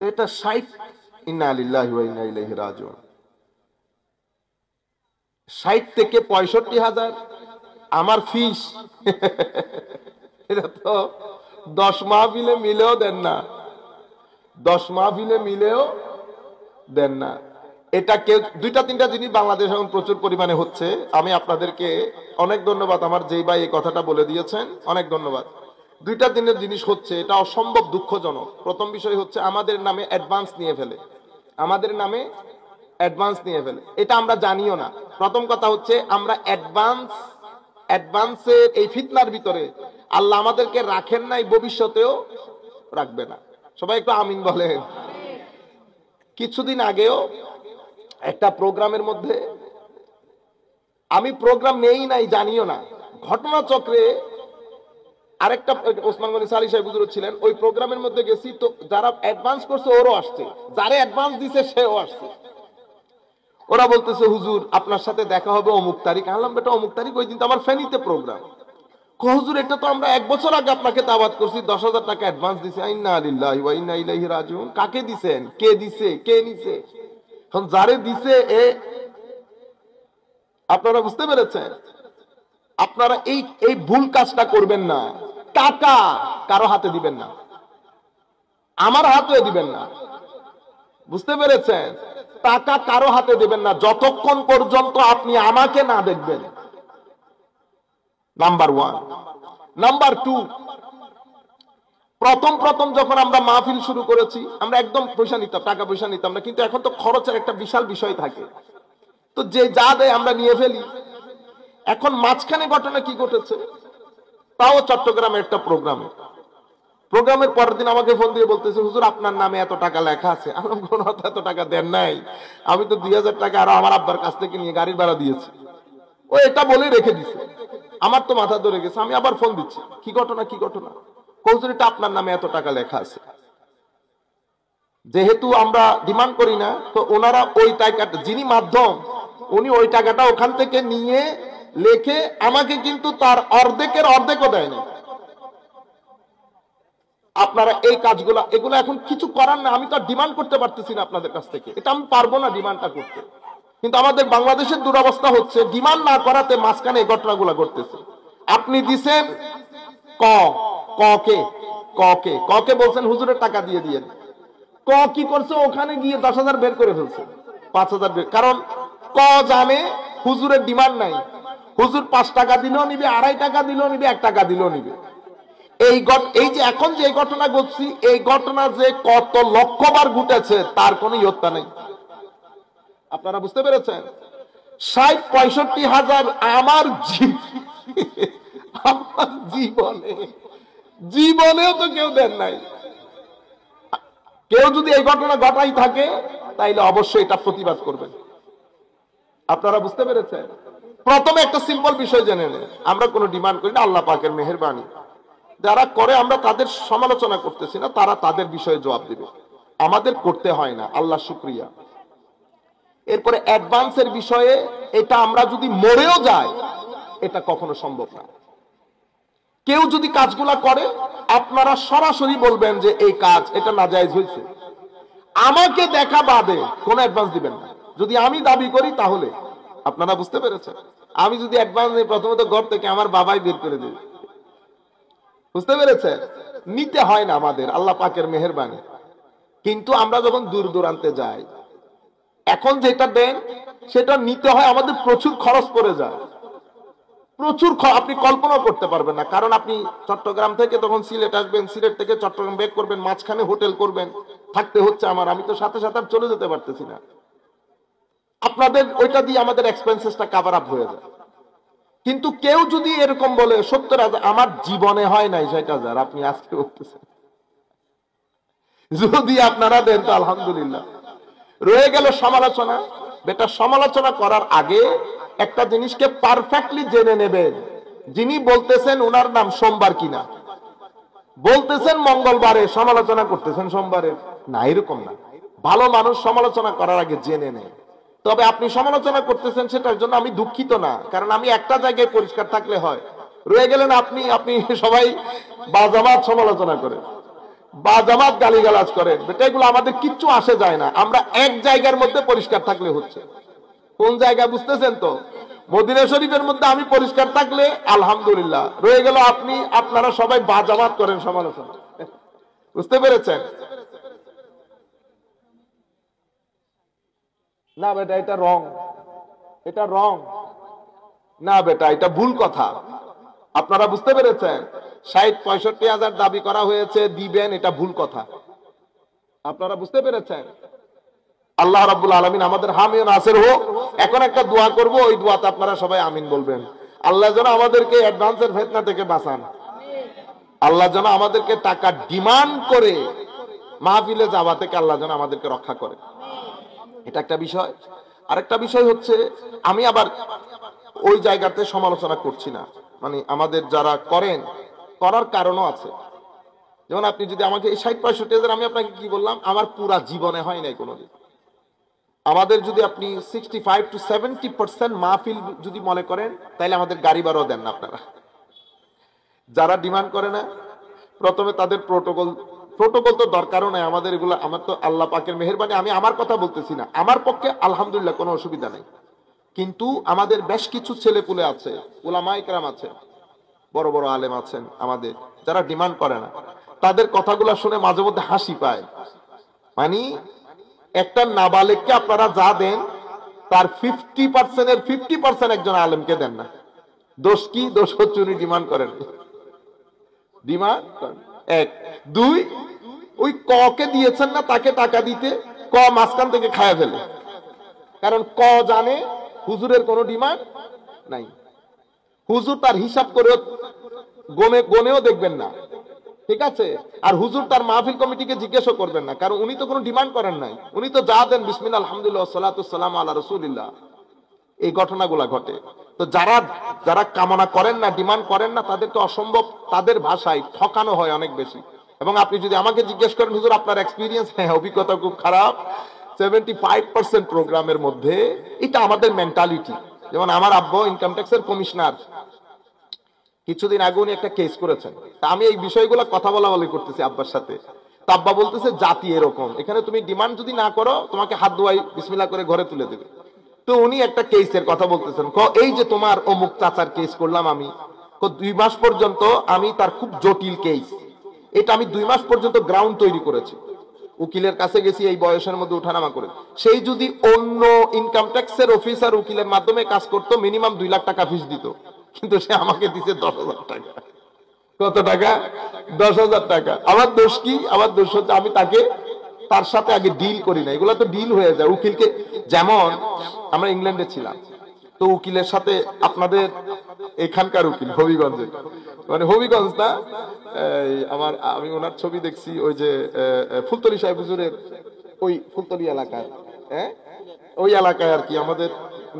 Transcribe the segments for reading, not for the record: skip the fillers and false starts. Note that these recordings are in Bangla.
এটা 60। ইন্না লিল্লাহি ওয়া ইন্না ইলাইহি রাজিউন। 60 থেকে 65,000 আমার ফিস। এটা তো 10 মাহফিলে মিলেও দেন না, 10 মাহফিলে মিলেও দেন না। এটা কেউ দুইটা তিনটা জিনিস বাংলাদেশ এখন প্রচুর পরিমাণে হচ্ছে। আমি আপনাদেরকে অনেক ধন্যবাদ, আমার যেই ভাই এই কথাটা বলে দিয়েছেন, অনেক ধন্যবাদ। দুইটা দিনের জিনিস হচ্ছে, এটা অসম্ভব দুঃখজনক। প্রথম বিষয় হচ্ছে আমাদের নামে অ্যাডভান্স নিয়ে ফেলে, আমাদের নামে অ্যাডভান্স নিয়ে ফেলে, এটা আমরা জানিও না। প্রথম কথা হচ্ছে আমরা অ্যাডভান্সের এই ফিতনার ভিতরে আল্লাহ আমাদেরকে রাখেন নাই, ভবিষ্যতেও রাখবে না। সবাই একটু আমিন বলেন। কিছুদিন আগেও একটা প্রোগ্রামের মধ্যে, আমি প্রোগ্রাম নেই নাই জানিও না, ঘটনাচক্রে আরেকটা ওসমান গনি সালি সাহেব হুজুর ছিলেন, ওই প্রোগ্রামের মধ্যে গেছি, তো যারা অ্যাডভান্স করছে ওরও আসছে, যারা অ্যাডভান্স দিছে সেও আসছে। ওরা বলতেছে হুজুর আপনার সাথে দেখা হবে অমুক তারিখ। আনলাম বেটা অমুক তারিখ, ওই দিন তো আমার ফেনীতে প্রোগ্রাম। হুজুর এটা তো আমরা 1 বছর আগে আপনাকে দাওয়াত করছি, 10,000 টাকা অ্যাডভান্স দিছে। ইন্না লিল্লাহি ওয়া ইন্না ইলাইহি রাজিউন। কাকে দিছেন, কে দিছে, কে নিছে? এখন যারে দিছে এ, আপনারা বুঝতে পেরেছেন? আপনারা এই এই ভুল কাজটা করবেন না। টাকা কারো হাতে দিবেন না, আমার হাতেও দিবেন না। বুঝতে পেরেছেন? টাকা কারো হাতে দিবেন না যতক্ষণ পর্যন্ত আপনি আমাকে না দেখবেন। নাম্বার 1। নাম্বার 2, প্রথম যখন আমরা মাহফিল শুরু করেছি, আমরা একদম পয়সা নিতাম, টাকা পয়সা নিতাম না, কিন্তু এখন তো খরচের একটা বিশাল বিষয় থাকে, তো যে যা দেয় আমরা নিয়ে ফেলি। এখন মাঝখানে ঘটনা কি ঘটেছে, তাও চট্টগ্রামের একটা প্রোগ্রামের পরের দিন আমাকে ফোন দিয়ে বলতেছে হুজুর আপনার নামে এত টাকা লেখা আছে। আমি কোনো এত টাকা দেন নাই, আমি তো 2,000 টাকা আরো আমার আব্বার কাছ থেকে নিয়ে গাড়ির ভাড়া দিয়েছি। ও এটা বলে রেখে দিছে, আমার তো মাথা ধরে গেছে। আমি আবার ফোন দিচ্ছি, কি ঘটনা কি ঘটনা? হুজুর এটা আপনার নামে এত টাকা লেখা আছে। যেহেতু আমরা ডিমান্ড করি না, তো ওনারা ওই টাকাটা, যিনি মাধ্যম, উনি ওই টাকাটা ওখান থেকে নিয়ে লেখে আমাকে কিন্তু তার অর্ধেকও দেয় না। আপনারা এই কাজগুলো, এগুলো এখন কিছু করার না, আমি তো ডিমান্ড করতে পারতেছি না আপনাদের কাছ থেকে, এটা আমি পারবো না ডিমান্ডটা করতে। কিন্তু আমাদের বাংলাদেশের দুরবস্থা হচ্ছে ডিমান্ড না করাতে মাঝখানে এই ঘটনাগুলো ঘটতেছে। আপনি দিছেন ক ককে ককে ককে বলছেন হুজুরের টাকা দিয়ে দিয়েন, ক কি করছে, ওখানে গিয়ে 10,000 বের করে ফেলছে, 5,000 বের। কারণ ক জানে হুজুরের ডিমান্ড নাই, হুজুর 5 টাকা দিলেও নিবে, 2.5 টাকা দিলেও নিবে, 1 টাকা দিলেও নিবে। এই যে এখন যে ঘটনা ঘটছি, এই ঘটনা যে কত লক্ষবার ঘটেছে তার কোনো ইয়ত্তা নেই। আপনারা বুঝতে পেরেছেন? 60-65 হাজার আমার জীবনেও তো কেউ দেন নাই। কেউ যদি এই ঘটনা ঘটাই থাকে তাইলে অবশ্যই এটা প্রতিবাদ করবেন। আপনারা বুঝতে পেরেছেন? প্রথমে একটা সিম্পল বিষয় জেনে নেন, আমরা কোনো ডিমান্ড করি না, আল্লাহ পাকের মেহেরবানি। যারা করে আমরা তাদের সমালোচনা করতেছি না, তারা তাদের বিষয়ে জবাব দিবে, আমাদের করতে হয় না, আল্লাহ শুকরিয়া। এরপরে অ্যাডভান্সের বিষয়ে, এটা আমরা যদি মরেও যাই এটা কখনো সম্ভব না। কেউ যদি কাজগুলা করে আপনারা সরাসরি বলবেন যে এই কাজ এটা নাজায়েজ হয়েছে, আমাকে দেখা বাদে কোনো অ্যাডভান্স দিবেন না। যদি আমি দাবি করি তাহলে, আপনারা বুঝতে পেরেছেন? আমি যদি অ্যাডভান্স নিই, প্রথমত ঘর থেকে আমার বাবাই বের করে দেবে। বুঝতে পেরেছেন? নিতে হয় না আমাদের, আল্লাহ পাকের মেহেরবানি। কিন্তু আমরা যখন দূর দূরান্তে যাই, এখন যেটা দেন সেটা নিতে হয়, আমাদের প্রচুর খরচ পড়ে যায়, প্রচুর। আপনি কল্পনা করতে পারবেন না, কারণ আপনি চট্টগ্রাম থেকে তখন সিলেট আসবেন, সিলেট থেকে চট্টগ্রাম ব্যাক করবেন, মাঝখানে হোটেল করবেন, থাকতে হচ্ছে আমার। আমি তো সাথে সাথে চলে যেতে পারতেছি না, আপনাদের ওইটা দিয়ে আমাদের এক্সপেন্সেসটা কভার আপ হয়ে যায়। কিন্তু কেউ যদি এরকম বলে 70,000, আমার জীবনে হয় নাই 60,000, আপনি আজকে বলতেছেন, যদি আপনারা দেন তো আলহামদুলিল্লাহ। রয়ে গেল সমালোচনা। বেটা সমালোচনা করার আগে একটা জিনিসকে পারফেক্টলি জেনে নেবেন, যিনি বলতেছেন ওনার নাম সোমবার কিনা। বলতেছেন মঙ্গলবারে, সমালোচনা করতেছেন সোমবারে, না, এরকম না। ভালো মানুষ সমালোচনা করার আগে জেনে নেয়। তবে আপনি সমালোচনা করতেছেন সেটার জন্য আমি দুঃখিত না, কারণ আমি একটা জায়গায় পরিষ্কার থাকলে হয়। রয়ে গেলেন আপনি সবাই বাজামাত সমালোচনা করে। বাজাবাদ গালিগালাজ করেন, বেটা এগুলো আমাদের কিচ্ছু আসে যায় না। আমরা এক জায়গার মধ্যে পরিষ্কার থাকলে হচ্ছে। কোন জায়গা বুঝতেছেন তো? মদিনা শরীফের মধ্যে আমি পরিষ্কার থাকলে আলহামদুলিল্লাহ, রয়ে গেল আপনি আপনারা সবাই বাজাবাদ করেন সমালোচনা। বুঝতে পেরেছেন? না বেটা এটা রং, এটা রং, না বেটা এটা ভুল কথা। আপনারা বুঝতে পেরেছেন? ৬০-৬৫ হাজার দাবি করা হয়েছে, দিবেন, এটা ভুল কথা। আপনারা বুঝতে পেরেছেন? আল্লাহ রাব্বুল আলামিন আমাদের হামি ও নাসির হোক। এখন একটা দোয়া করব, ওই দোয়াতে আপনারা সবাই আমিন বলবেন। আল্লাহ যেন আমাদেরকে অ্যাডভান্সের ফিতনা থেকে বাঁচান। আল্লাহ যেন আমাদেরকে টাকা ডিমান্ড করে মাহফিলে যাওয়া থেকে আল্লাহ যেন আমাদেরকে রক্ষা করে। এটা একটা বিষয়। আরেকটা বিষয় হচ্ছে, আমি আবার ওই জায়গাতে সমালোচনা করছি না, মানে আমাদের যারা করেন, করার কারণও আছে। যেমন আপনি যদি আমাকে এই ৬০-৬৫ আমি আপনাকে কি বললাম, আমার পুরা জীবনে হয় নাই কোনোদিন। আমাদের যদি আপনি 65-70% মাহফিল যদি মনে করেন, তাহলে আমাদের গাড়ি ভাড়াও দেন না আপনারা। যারা ডিমান্ড করে না, প্রথমে তাদের প্রোটোকল তো দরকারও নাই আমাদের এগুলো। আমার তো আল্লাহ পাকের মেহেরবানি, আমি আমার কথা বলতেছি না, আমার পক্ষে আলহামদুলিল্লাহ কোনো অসুবিধা নেই। কিন্তু আমাদের বেশ কিছু ছেলেপুলে আছে, উলামা ইকরাম আছে, বড় বড় আলেম আছেন আমাদের, যারা ডিমান্ড করে না। তাদের কথাগুলো শুনে মাঝে মধ্যে হাসি পায়। মানে একটা নাবালেগকে আপনারা যা দেন, তার 50%-এর 50% একজন আলেমকে দেন না। দোষ কি? দোষ হচ্ছে উনি ডিমান্ড করেন। ডিমান্ড এক। দুই, ওই কে দিয়েছেন না তাকে টাকা দিতে, মাঝখান থেকে খায় ফেলে। কারণ জানে হুজুরের কোনো ডিমান্ড নাই। হুজুর তার হিসাব করে গনেও দেখবেন না, ঠিক আছে? আর হুজুর তার মাহফিল কমিটিকে জিজ্ঞাসা করবেন না, কারণ উনি তো কোনো ডিমান্ড করেন নাই। উনি তো যা দেন বিসমিল্লাহ আলহামদুলিল্লাহ সালাতু সালামু আলা রাসূলিল্লাহ, এই ঘটনাগুলা ঘটে। তো যারা কামনা করেন না, ডিমান্ড করেন না, তাদেরকে অসম্ভব, তাদের ভাষায় ঠকানো হয় অনেক বেশি। এবং আপনি যদি আমাকে জিজ্ঞেস করেন হুজুর আপনার এক্সপিরিয়েন্স, হ্যাঁ অভিজ্ঞতা খুব খারাপ। 75% প্রোগ্রামের মধ্যে এটা আমাদের মেন্টালিটি। যেমন আমার আব্বু ইনকাম ট্যাক্সের কমিশনার, কিছুদিন আগে উনি একটা কেস করেছেন। তা আমি এই বিষয়গুলো কথা বলা করতেছি আব্বার সাথে। তা আব্বা বলতেছে জাতি এরকম, এখানে তুমি ডিমান্ড যদি না করো তোমাকে হাত ধোয়াই বিসমিল্লাহ করে ঘরে তুলে দেবে। তো উনি একটা কেসের কথা বলতেছেন, এই যে তোমার অমুক চাচার কেস করলাম আমি, 2 মাস পর্যন্ত আমি তার খুব জটিল কেস, এটা আমি 2 মাস পর্যন্ত গ্রাউন্ড তৈরি করেছি, উকিলের কাছে গেছি এই বয়সের মধ্যে উঠানামা করে। সেই যদি অন্য ইনকাম ট্যাক্সের অফিসার উকিলের মাধ্যমে কাজ করতো, মিনিমাম 2 লাখ টাকা ফিস দিত, কিন্তু সে আমাকে দিতে 10,000 টাকা। কত টাকা? 10,000 টাকা। আমার দোষ কি? আমার দোষ হচ্ছে আমি তার সাথে আগে ডিল করি না। এগুলো তো ডিল হয়ে যায় উকিলকে। যেমন আমরা ইংল্যান্ডে ছিলাম, তো উকিলের সাথে আপনাদের এখানকার উকিল হবিগঞ্জের, মানে হবিগঞ্জ না, আমি ওনার ছবি দেখছি, ওই যে ফুলতলি সাহেব হুজুরের ওই ফুলতলি এলাকায়, হ্যাঁ ওই এলাকায় আর কি আমাদের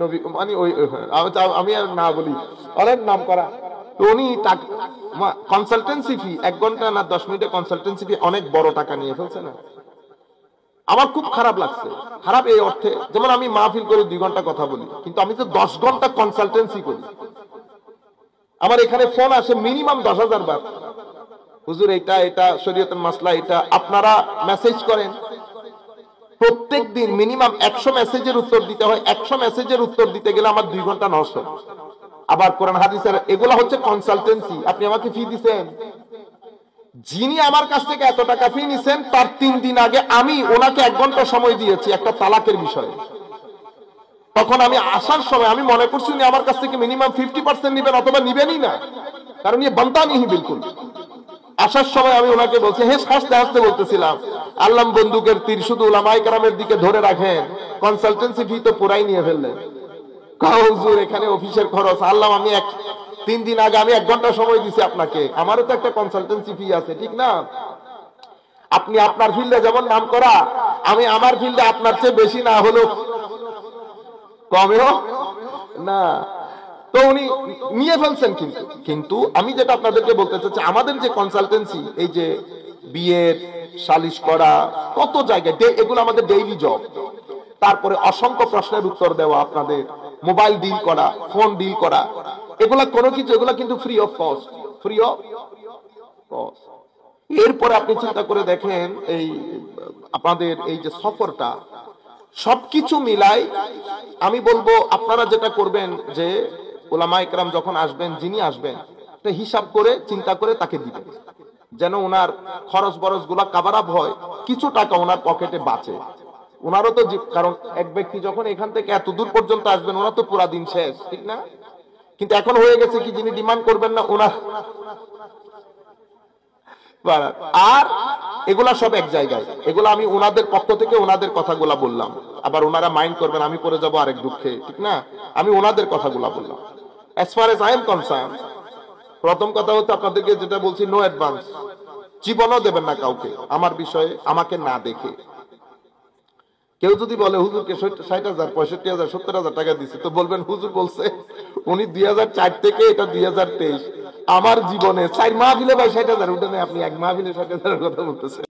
নবী, মানে ওই আমি আর না বলি, অনেক নাম করা। তো উনি কনসালটেন্সি ফি 1 ঘন্টা না 10 মিনিটে কনসালটেন্সি ফি অনেক বড় টাকা নিয়ে ফেলছে না। আমার খুব খারাপ লাগছে। খারাপ এই অর্থে, যেমন আমি মাহফিল করে 2 ঘন্টা কথা বলি, কিন্তু আমি তো 10 ঘন্টা কনসালটেন্সি করি। আমার এখানে ফোন আসে মিনিমাম 10,000 বার, হুজুর এটা শরীয়তের মাসলা, এটা আপনারা মেসেজ করেন প্রত্যেক দিন মিনিমাম 100 মেসেজের উত্তর দিতে হয়। 100 মেসেজের উত্তর দিতে গেলে আমার 2 ঘন্টা নষ্ট। আবার কোরআন হাদিসের এগুলা হচ্ছে কনসালটেন্সি। আপনি আমাকে ফি দিচ্ছেন, যিনি আমার কাছ থেকে এত টাকা ফি নিছেন, তার 3 দিন আগে আমি ওনাকে 1 ঘন্টা সময় দিয়েছি একটা তালাকের বিষয়ে। তখন আমি আসার সময় আমি মনে করছি উনি আমার কাছ থেকে মিনিমাম 50% নিবেন, অথবা নিবেনই না, কারণ ইয়ে বানতা নেই বিলকুল। আসার সময় আমি ওনাকে বলছি, হ্যাঁ হাসতে হাসতে বলতেছিলাম, আল্লাহ বন্দুকের তীর শুধু উলামায়ে কেরামের দিকে ধরে রাখেন, কনসালটেন্সি ফি তো পুরাই নিয়ে ফেললেন। হুজুর এখানে অফিসের খরচ, আল্লাহ আমি 3 দিন আগে আমি 1 ঘন্টা সময় দিছি আপনাকে, আমারও তো একটা কনসালটেন্সি ফি আছে, ঠিক না? আপনি আপনার ফিল্ডে যেমন নাম করা, আমি আমার ফিল্ডে আপনার চেয়ে বেশি না হলেও কমেও না। তো উনি নিয়ে ফেলছেন। কিন্তু আমি যেটা আপনাদেরকে বলতে চাচ্ছি, আমাদের যে কনসালটেন্সি, এই যে বিয়ের সালিশ করা, কত জায়গায়, এগুলো আমাদের ডেইলি জব। তারপরে অসংখ্য প্রশ্নের উত্তর দেওয়া, আপনাদের মোবাইল ডিল করা, ফোন ডিল করা, এগুলা কোনো কিছু, এগুলা কিন্তু free of cost. Free of cost. এরপরে আপনি চিন্তা করে দেখেন এই আপনাদের এই যে সফরটা সবকিছু মিলাই আমি বলবো আপনারা যেটা করবেন যে ওলামা ইকরাম যখন আসবেন, যিনি আসবেন একটা হিসাব করে চিন্তা করে তাকে দিবেন, যেন ওনার খরচ বরচ গুলা কাভার আপ হয়, কিছু টাকা ওনার পকেটে বাঁচে। ওনারও তো কারণ এক ব্যক্তি যখন এখান থেকে এত দূর পর্যন্ত আসবেন ওনার তো পুরা দিন শেষ, ঠিক না? কিন্তু এখন হয়ে গেছে কি, যিনি ডিমান্ড করবেন না ওনার, আর এগুলা সব এক জায়গায়, এগুলো আমি ওনাদের পক্ষ থেকে ওনাদের কথাগুলা বললাম, আবার ওনারা মাইন্ড করবেন আমি পড়ে যাব আরেক দুঃখে, ঠিক না? আমি ওনাদের কথাগুলা বললাম। as far as I am concerned, প্রথম কথা হচ্ছে আপনাদেরকে যেটা বলছি, নো অ্যাডভান্স, জীবনও দেবেন না কাউকে আমার বিষয়ে আমাকে না দেখে। কেউ যদি বলে হুজুরকে 60,000 65,000 70,000 টাকা দিচ্ছে, তো বলবেন হুজুর বলছে উনি 2004 থেকে এটা 2023, আমার জীবনে 4 মাহফিলে ভাই 60,000 উঠে নেই, আপনি এক মাহফিলে 60,000 কথা বলতেছেন।